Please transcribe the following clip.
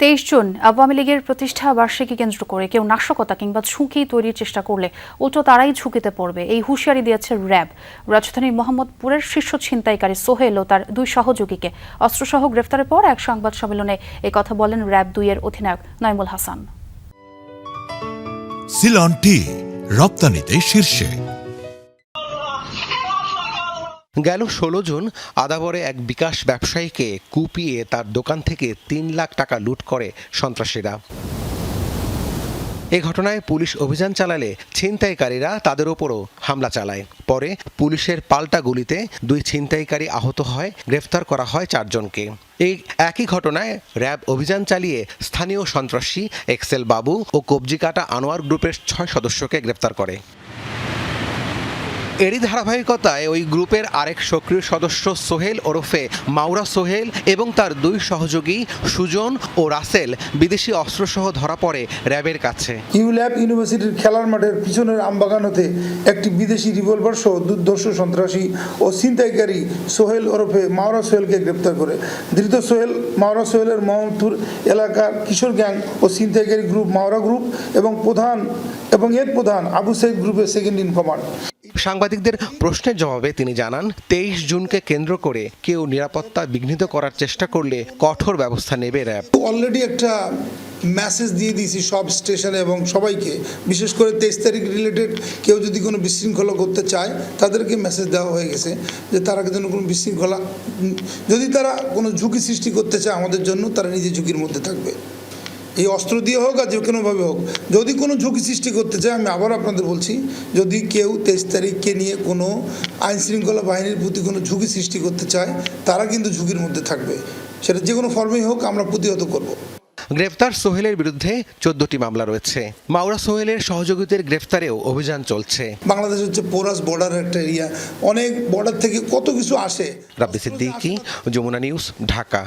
23 June Awami লীগের প্রতিষ্ঠা বার্ষিকী কেন্দ্র করে কেউ নাশকতা কিংবা ঝুঁকি তৈরির চেষ্টা করলে উল্টো তারাই ঝুঁকিতে পড়বে, এই হুঁশিয়ারি দিয়েছে র্যাব। রাজধানীর মোহাম্মদপুরের শীর্ষ ছিনতাইকারী সোহেল ও তার দুই সহযোগীকে অস্ত্রসহ গ্রেফতারের পর এক সংবাদ সম্মেলনে এই কথা বলেন র্যাব 2 এর অধিনায়ক নাইমুল হাসান। সিলন টি রপ্তানিতে শীর্ষে। গেল 16 জুন আদাবরে এক বিকাশ ব্যবসায়ীকে কুপিয়ে তার দোকান থেকে 3 লাখ টাকা লুট করে সন্ত্রাসীরা। এ ঘটনায় পুলিশ অভিযান চালালে ছিনতাইকারীরা তাদের ওপরও হামলা চালায়। পরে পুলিশের পাল্টা গুলিতে 2 ছিনতাইকারী আহত হয়, গ্রেফতার করা হয় 4 জনকে। এই একই ঘটনায় র্যাব অভিযান চালিয়ে স্থানীয় সন্ত্রাসী এক্সেল বাবু ও কবজিকাটা আনোয়ার গ্রুপের 6 সদস্যকে গ্রেফতার করে। এরই ধারাবাহিকতায় ওই গ্রুপের আরেক সক্রিয় সদস্য সোহেল ওরফে মাওরা সোহেল এবং তার 2 সহযোগী সুজন ও রাসেল বিদেশি অস্ত্রসহ ধরা পড়ে র্যাবের কাছে। ইউল্যাব ইউনিভার্সিটির খেলার মাঠের পিছনের আমবাগান হতে একটি বিদেশি রিভলভার সহ দুর্ধর্ষ সন্ত্রাসী ও ছিনতাইকারী সোহেল ওরফে মাওরা সোহেলকে গ্রেপ্তার করে। ধৃত সোহেল মাওরা সোহেলের মোহাম্মদপুর এলাকার কিশোর গ্যাং ও ছিনতাইকারী গ্রুপ মাওরা গ্রুপ এবং এর প্রধান আবু সাইদ গ্রুপের সেকেন্ড ইন কমান্ড। সাংবাদিকদের প্রশ্নের জবাবে তিনি জানান, 23 জুনকে কেন্দ্র করে কেউ নিরাপত্তা বিঘ্নিত করার চেষ্টা করলে কঠোর ব্যবস্থা নেবে র্যাব। অলরেডি একটা মেসেজ দিয়ে দিয়েছি সব স্টেশনে এবং সবাইকে, বিশেষ করে 23 তারিখ রিলেটেড কেউ যদি কোনো বিশৃঙ্খলা করতে চায় তাদেরকে মেসেজ দেওয়া হয়ে গেছে যে তারা যেন কোনো বিশৃঙ্খলা, যদি তারা কোনো ঝুঁকি সৃষ্টি করতে চায় আমাদের জন্য, তারা নিজে ঝুঁকির মধ্যে থাকবে। এই অস্ত্র দিয়ে হোক আর যে কোনোভাবে হোক, যদি কোনো ঝুঁকি সৃষ্টি করতে চায়, আমি আবার আপনাদের বলছি, যদি কেউ 23 তারিখকে নিয়ে কোনো আইন শৃঙ্খলা বাহিনীর প্রতি কোনো ঝুঁকি সৃষ্টি করতে চায়, তারা কিন্তু ঝুঁকির মধ্যে থাকবে। সেটা যে কোনো ফর্মেই হোক, আমরা প্রতিহত করব। গ্রেফতার সোহেলের বিরুদ্ধে 14টি মামলা রয়েছে। মাওরা সোহেলের সহযোগীদের গ্রেফতারেও অভিযান চলছে। বাংলাদেশ হচ্ছে পোরাস বর্ডার একটা এরিয়া, অনেক বর্ডার থেকে কত কিছু আসে। রাব্বি সিদ্দিকী, যমুনা নিউজ, ঢাকা।